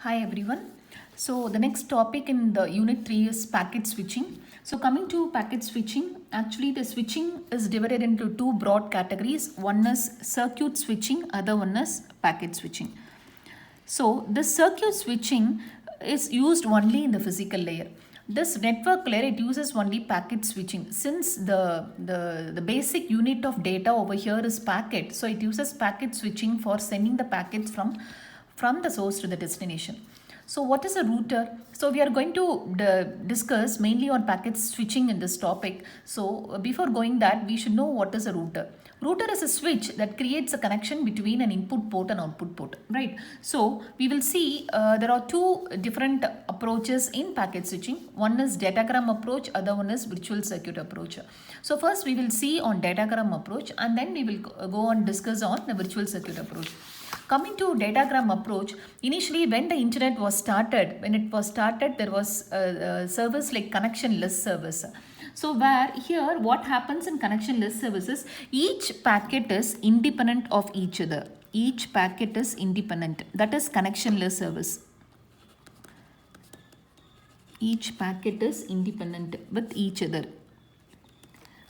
Hi everyone. So the next topic in the unit 3 is packet switching. So coming to packet switching, actually the switching is divided into two broad categories. One is circuit switching, other one is packet switching. So the circuit switching is used only in the physical layer. This network layer, it uses only packet switching. Since the basic unit of data over here is packet, so it uses packet switching for sending the packets from the source to the destination. So what is a router? So we are going to discuss mainly on packet switching in this topic. So before going that, we should know what is a router. Router is a switch that creates a connection between an input port and output port, right? So we will see there are two different approaches in packet switching. One is datagram approach, other one is virtual circuit approach. So first we will see on datagram approach, and then we will go on discuss on the virtual circuit approach. Coming to datagram approach, initially when the internet was started, there was a service like connectionless service. So where here what happens in connectionless services, each packet is independent of each other. Each packet is independent. That is connectionless service. Each packet is independent with each other.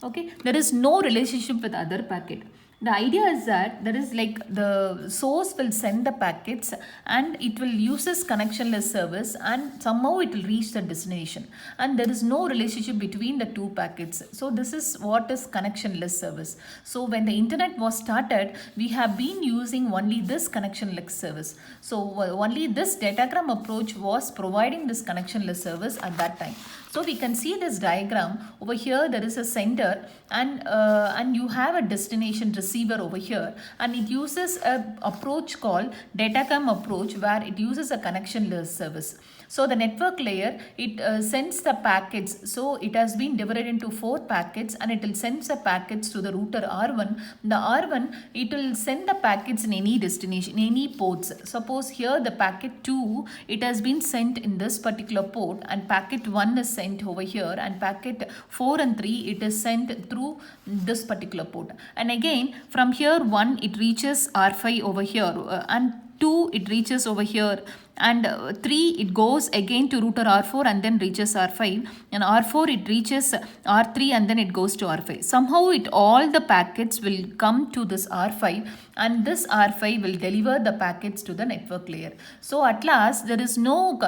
Okay, there is no relationship with other packet. The idea is that there is like the source will send the packets and it will uses connectionless service and somehow it will reach the destination, and there is no relationship between the two packets. So this is what is connectionless service. So when the internet was started, we have been using only this connectionless service. So only this datagram approach was providing this connectionless service at that time. So we can see this diagram over here. There is a sender and you have a destination receiver over here, and it uses a approach called datagram approach where it uses a connectionless service. So the network layer, it sends the packets. So it has been divided into 4 packets and it will send the packets to the router R1. The R1, it will send the packets in any destination, any ports. Suppose here the packet 2, it has been sent in this particular port, and packet 1 is sent over here, and packet 4 and 3, it is sent through this particular port. And again from here 1, it reaches R5 over here, and 2 it reaches over here, and 3 it goes again to router R4 and then reaches R5, and R4 it reaches R3 and then it goes to R5. Somehow it all the packets will come to this R5, and this R5 will deliver the packets to the network layer. So at last there is no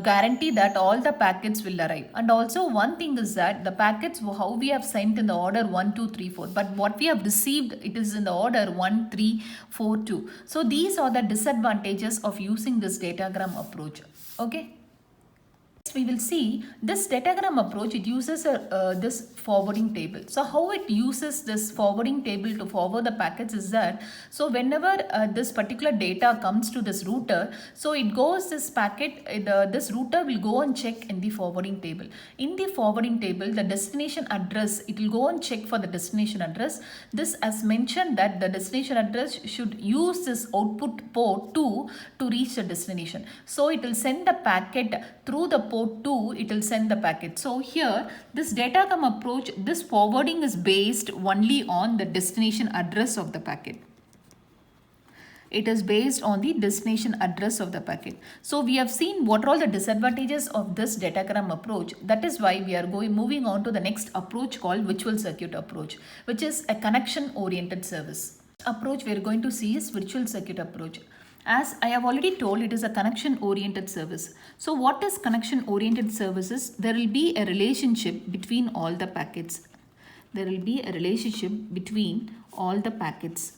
guarantee that all the packets will arrive. And also one thing is that the packets how we have sent in the order 1 2 3 4, but what we have received, it is in the order 1 3 4 2. So these are the disadvantages of using this datagram approach. Okay, we will see this datagram approach. It uses this forwarding table. So how it uses this forwarding table to forward the packets is that, so whenever this particular data comes to this router, so it goes this packet, this router will go and check in the forwarding table. In the forwarding table, the destination address, it will go and check for the destination address. This as mentioned that the destination address should use this output port 2 to reach the destination. So it will send the packet through the port 2, it will send the packet. So here this datagram approach, this forwarding is based only on the destination address of the packet. It is based on the destination address of the packet. So we have seen what are all the disadvantages of this datagram approach. That is why we are moving on to the next approach called virtual circuit approach, which is a connection oriented service. Approach we are going to see is virtual circuit approach. As I have already told, it is a connection oriented service. So what is connection oriented services? There will be a relationship between all the packets. There will be a relationship between all the packets.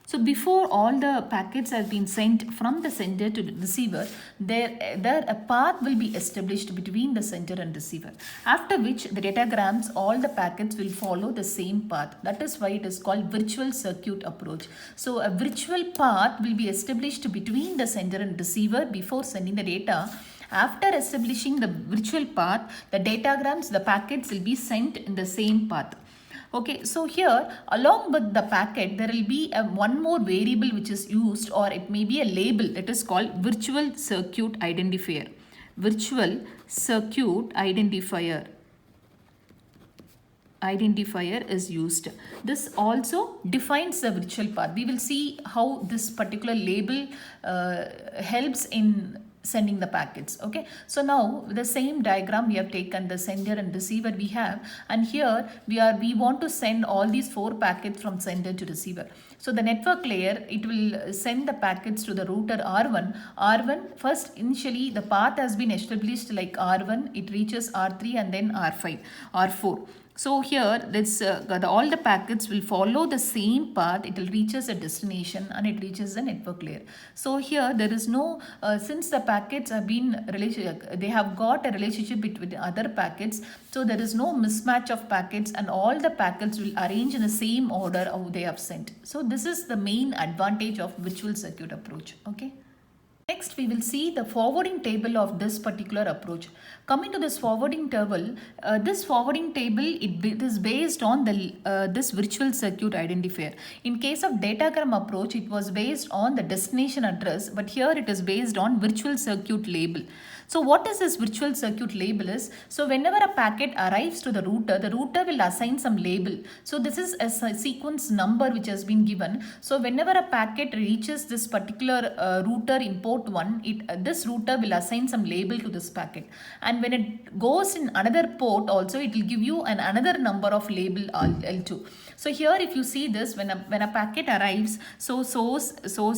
So before all the packets have been sent from the sender to the receiver, there a path will be established between the sender and receiver, after which the datagrams, all the packets will follow the same path. That is why it is called virtual circuit approach. So a virtual path will be established between the sender and receiver before sending the data. After establishing the virtual path, the datagrams, the packets will be sent in the same path. Okay, so here along with the packet, there will be one more variable which is used, or it may be a label that is called virtual circuit identifier. Virtual circuit identifier. identifier is used. This also defines the virtual path. We will see how this particular label helps in sending the packets. Okay, so now the same diagram we have taken, the sender and receiver we have, and here we want to send all these 4 packets from sender to receiver. So the network layer, it will send the packets to the router R1. First, initially the path has been established like R1, it reaches R3 and then R5, R4. So here all the packets will follow the same path. It will reaches a destination and it reaches the network layer. So here there is no, since the packets have been, they have got a relationship between other packets. So there is no mismatch of packets and all the packets will arrange in the same order how they have sent. So this is the main advantage of virtual circuit approach. Okay. Next, we will see the forwarding table of this particular approach. Coming to this forwarding table, it is based on this virtual circuit identifier. In case of datagram approach, it was based on the destination address, but here it is based on virtual circuit label. So what is this virtual circuit label is? So whenever a packet arrives to the router will assign some label. So this is a sequence number which has been given. So whenever a packet reaches this particular router in port 1, this router will assign some label to this packet. And when it goes in another port also, it will give you another number of label L2. So here if you see this, when a packet arrives, so source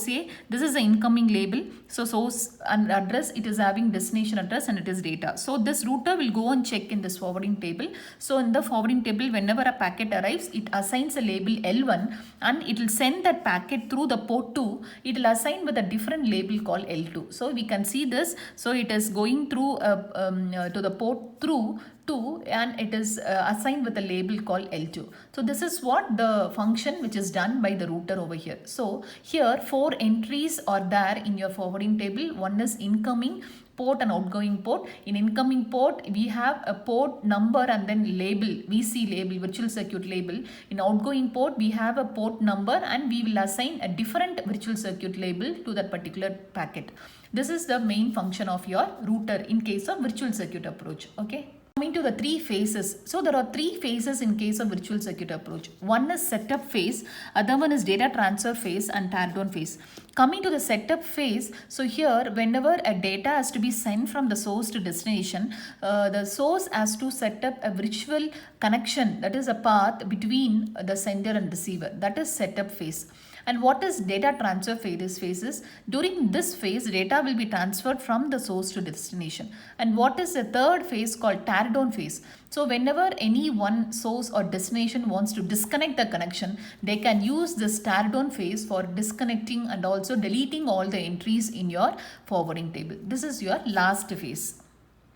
A, this is the incoming label. So source and address, it is having destination address and it is data. So this router will go and check in this forwarding table. So in the forwarding table, whenever a packet arrives, it assigns a label L1 and it will send that packet through the port 2. It will assign with a different label called L2. So we can see this. So it is going through to the port through 2 and it is assigned with a label called L2. So this is what the function which is done by the router over here. So here 4 entries are there in your forwarding table. One is incoming port and outgoing port. In incoming port, we have a port number and then label, VC label, virtual circuit label. In outgoing port, we have a port number and we will assign a different virtual circuit label to that particular packet. This is the main function of your router in case of virtual circuit approach. Okay. Coming to the 3 phases. So there are 3 phases in case of virtual circuit approach. One is setup phase, other one is data transfer phase and teardown phase. Coming to the setup phase, so here whenever a data has to be sent from the source to destination, the source has to set up a virtual connection, that is a path between the sender and receiver. That is setup phase. And what is data transfer phases? During this phase, data will be transferred from the source to destination. And what is the third phase called teardown phase? So whenever any one source or destination wants to disconnect the connection, they can use this teardown phase for disconnecting and also deleting all the entries in your forwarding table. This is your last phase.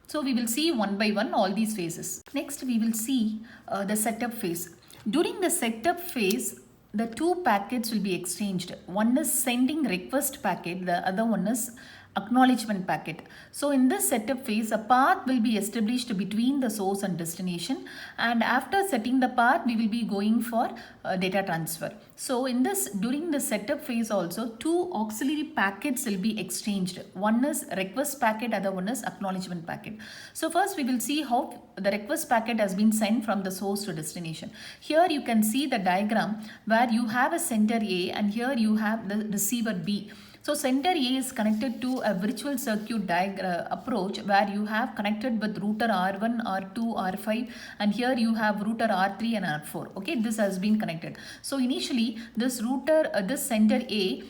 So we will see one by one all these phases. Next, we will see the setup phase. During the setup phase, the 2 packets will be exchanged. One is sending request packet, the other one is acknowledgement packet. So in this setup phase, a path will be established between the source and destination, and after setting the path, we will be going for data transfer. So in this, during the setup phase also, 2 auxiliary packets will be exchanged. One is request packet, other one is acknowledgement packet. So first we will see how the request packet has been sent from the source to destination. Here you can see the diagram where you have a sender A and here you have the receiver B. So sender A is connected to a virtual circuit approach where you have connected with router R1, R2, R5, and here you have router R3 and R4. Okay, this has been connected. So initially this router, this sender A,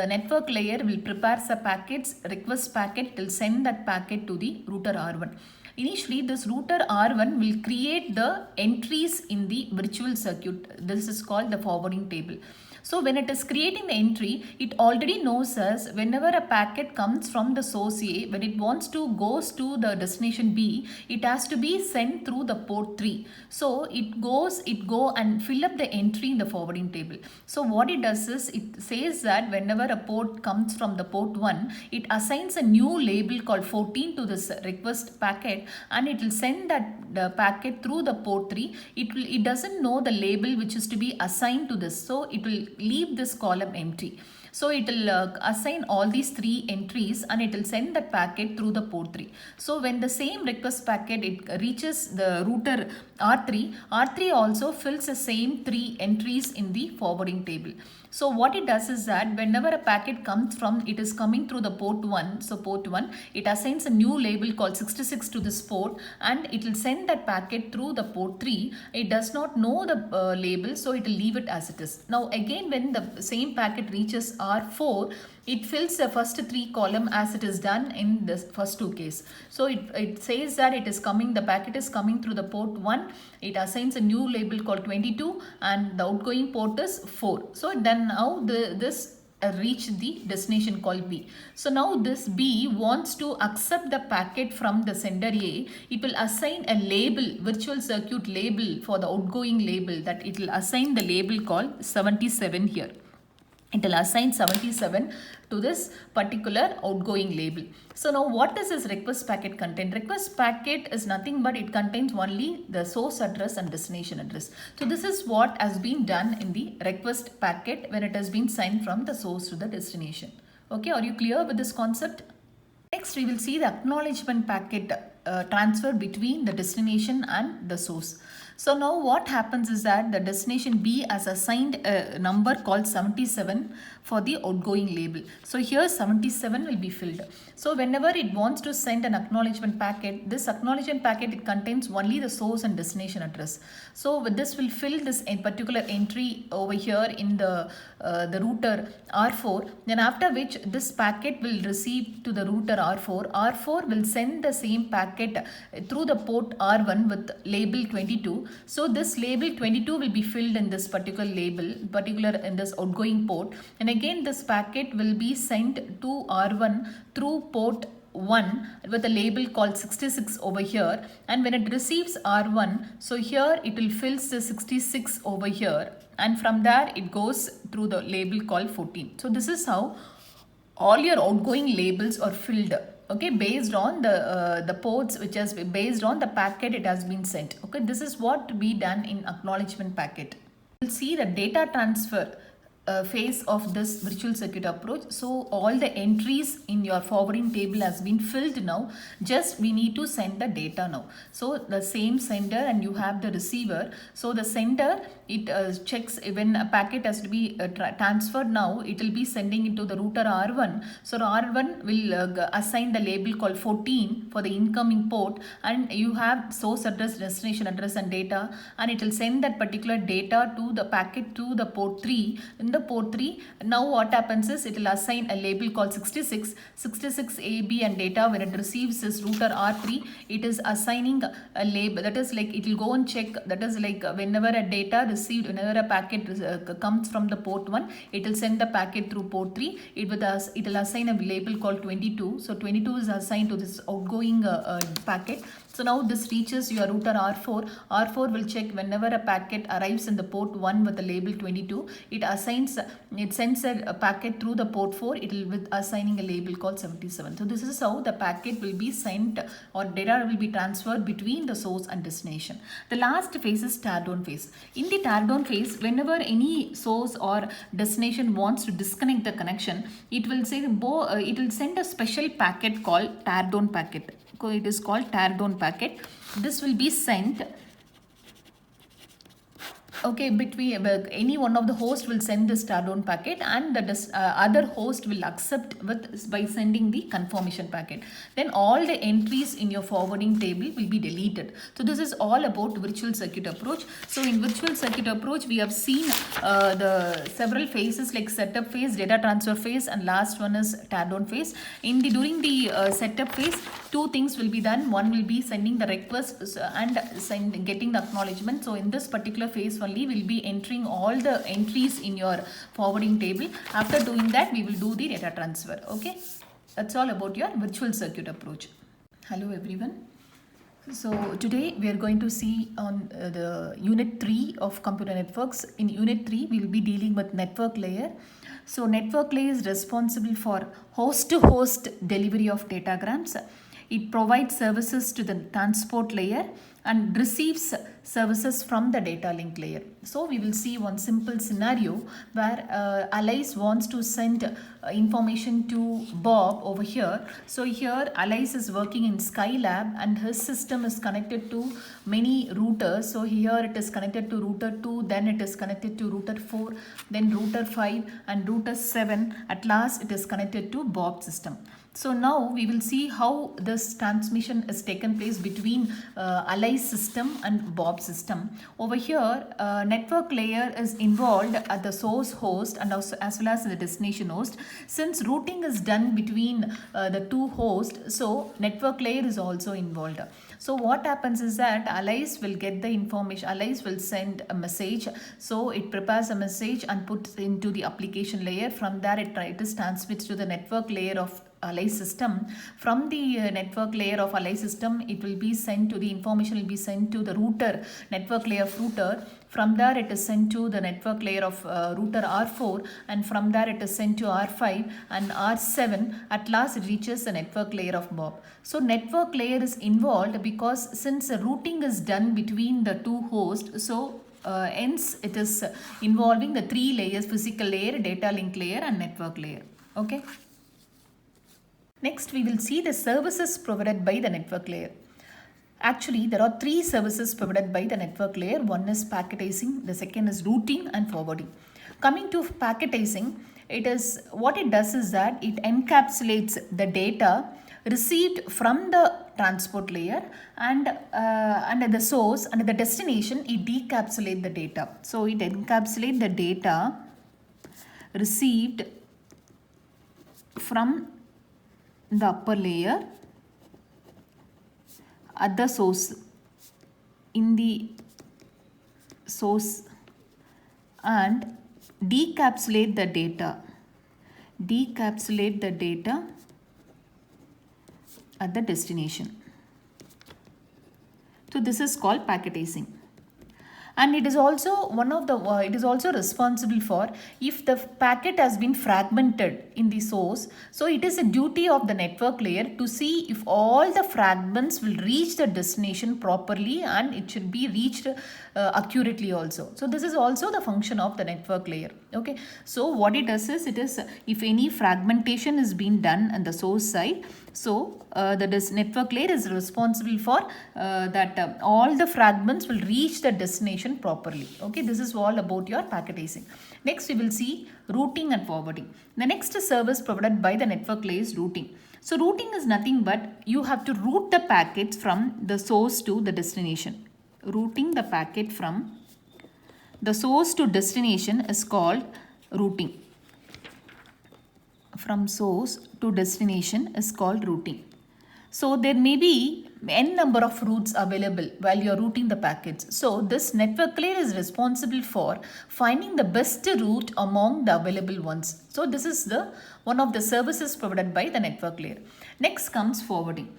network layer will prepare the packets, request packet, will send that packet to the router R1. Initially, this router R1 will create the entries in the virtual circuit. This is called the forwarding table. So when it is creating the entry, it already knows us whenever a packet comes from the source A, when it wants to goes to the destination B, it has to be sent through the port 3. So it go and fill up the entry in the forwarding table. So what it does is, it says that whenever a port comes from the port 1, it assigns a new label called 14 to this request packet, and it will send the packet through the port 3. It doesn't know the label which is to be assigned to this, so it will leave this column empty. So it will assign all these 3 entries and it will send that packet through the port 3. So when the same request packet it reaches the router R3, R3 also fills the same 3 entries in the forwarding table. So what it does is that whenever a packet comes from, it is coming through the port 1. So port 1, it assigns a new label called 66 to this port and it will send that packet through the port 3. It does not know the label, so it will leave it as it is. Now again, when the same packet reaches R4, it fills the first 3 column as it is done in the first 2 case. So it says that it is coming, the packet is coming through the port 1. It assigns a new label called 22 and the outgoing port is 4. So then now this reach the destination called B. So now this B wants to accept the packet from the sender A. It will assign a label, virtual circuit label for the outgoing label, that it will assign the label called 77 here. It will assign 77 to this particular outgoing label. So now what does this request packet contain? Request packet is nothing but it contains only the source address and destination address. So this is what has been done in the request packet when it has been sent from the source to the destination. Okay, are you clear with this concept? Next, we will see the acknowledgement packet transfer between the destination and the source. So now what happens is that the destination B has assigned a number called 77 for the outgoing label. So here 77 will be filled. So whenever it wants to send an acknowledgement packet, this acknowledgement packet, it contains only the source and destination address. So with this will fill this particular entry over here in the router R4. Then after which this packet will receive to the router R4. R4 will send the same packet through the port R1 with label 22. So this label 22 will be filled in this particular label, in this outgoing port. And again this packet will be sent to R1 through port 1 with a label called 66 over here. And when it receives R1, so here it will fill the 66 over here. And from there it goes through the label called 14. So this is how all your outgoing labels are filled, okay, based on the ports which has been based on the packet it has been sent. Okay, this is what we done in acknowledgement packet. We'll see the data transfer phase of this virtual circuit approach. So all the entries in your forwarding table has been filled now. Just we need to send the data now. So the same sender and you have the receiver. So the sender, it checks when a packet has to be transferred now, it will be sending it to the router R1. So R1 will assign the label called 14 for the incoming port, and you have source address, destination address and data, and it will send that particular data to the packet to the port 3. In the port 3, now what happens is it will assign a label called 66 AB and data. When it receives this router R3, it is assigning a label, that is like it will go and check, that is like whenever a data received, whenever a packet comes from the port 1, it will send the packet through port 3. It will assign a label called 22. So 22 is assigned to this outgoing packet. So now this reaches your router R4. R4 will check whenever a packet arrives in the port 1 with the label 22. It sends a packet through the port 4. It will with assigning a label called 77. So this is how the packet will be sent or data will be transferred between the source and destination. The last phase is tear down phase. In the tear down phase, whenever any source or destination wants to disconnect the connection, it will say it will send a special packet called tear down packet. So it is called tear down packet. This will be sent, okay, between any one of the host will send this tear down packet, and the other host will accept by sending the confirmation packet. Then all the entries in your forwarding table will be deleted. So this is all about virtual circuit approach. So in virtual circuit approach, we have seen the several phases like setup phase, data transfer phase, and last one is tear down phase. During the setup phase, two things will be done. One will be sending the request and getting the acknowledgement. So in this particular phase only, will be entering all the entries in your forwarding table. After doing that, we will do the data transfer. Okay, that's all about your virtual circuit approach. Hello everyone. So today we are going to see on the unit 3 of computer networks. In unit 3, we will be dealing with network layer. So network layer is responsible for host-to-host delivery of datagrams. It provides services to the transport layer and receives services from the data link layer. So we will see one simple scenario where Alice wants to send information to Bob over here. So here Alice is working in Skylab and his system is connected to many routers. So here it is connected to router 2, then it is connected to router 4, then router 5 and router 7. At last it is connected to Bob's system. So now we will see how this transmission is taken place between Ali's system and Bob's system. Over here, network layer is involved at the source host and also as well as the destination host. Since routing is done between the two hosts, so network layer is also involved. So what happens is that Alice will get the information, Alice will send a message. So it prepares a message and puts into the application layer. From there it is transmitted to the network layer of Ali's system. From the network layer of Ali's system, it will be sent to the information will be sent to the router, network layer of router. From there it is sent to the network layer of router R4, and from there it is sent to R5 and R7. At last it reaches the network layer of Bob. So network layer is involved because since routing is done between the two hosts, so hence it is involving the three layers: physical layer, data link layer and network layer. Okay. Next, we will see the services provided by the network layer. Actually, there are three services provided by the network layer. One is packetizing, the second is routing and forwarding. Coming to packetizing, what it does is that it encapsulates the data received from the transport layer and at the source and at the destination, it decapsulates the data. So it encapsulates the data received from the upper layer at the source, in the source, and decapsulate the data at the destination. So this is called packetizing. And it is also it is also responsible for if the packet has been fragmented in the source. So it is a duty of the network layer to see if all the fragments will reach the destination properly and it should be reached accurately also. So this is also the function of the network layer. Okay. So what it does is if any fragmentation is being done on the source side, so the network layer is responsible for that all the fragments will reach the destination properly. Okay, this is all about your packetizing. Next, we will see routing and forwarding. The next service provided by the network layer is routing. So routing is nothing but you have to route the packets from the source to the destination. Routing the packet from the source to destination is called routing. From source to destination is called routing. So there may be n number of routes available while you are routing the packets. So this network layer is responsible for finding the best route among the available ones. So this is one of the services provided by the network layer. Next comes forwarding.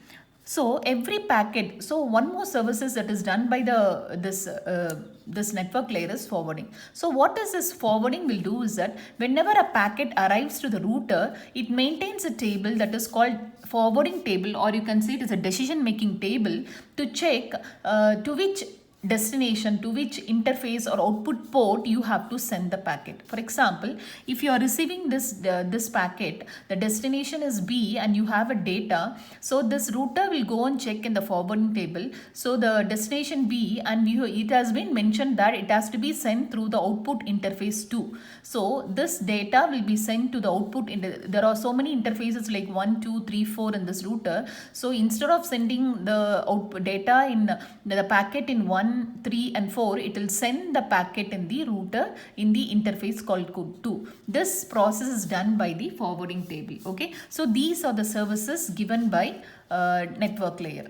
So every packet, so one more services that is done by this network layer is forwarding. So what is this forwarding will do is that whenever a packet arrives to the router, it maintains a table that is called forwarding table, or you can say it is a decision making table to check to which destination, to which interface or output port you have to send the packet. For example, if you are receiving this packet, the destination is B and you have a data, so this router will go and check in the forwarding table. So the destination B, and it has been mentioned that it has to be sent through the output interface 2. So this data will be sent to the output. There are so many interfaces like 1, 2, 3, 4 in this router. So instead of sending the output data in the packet in 1, 3 and 4, it will send the packet in the router in the interface called code 2. This process is done by the forwarding table. Okay, so these are the services given by network layer.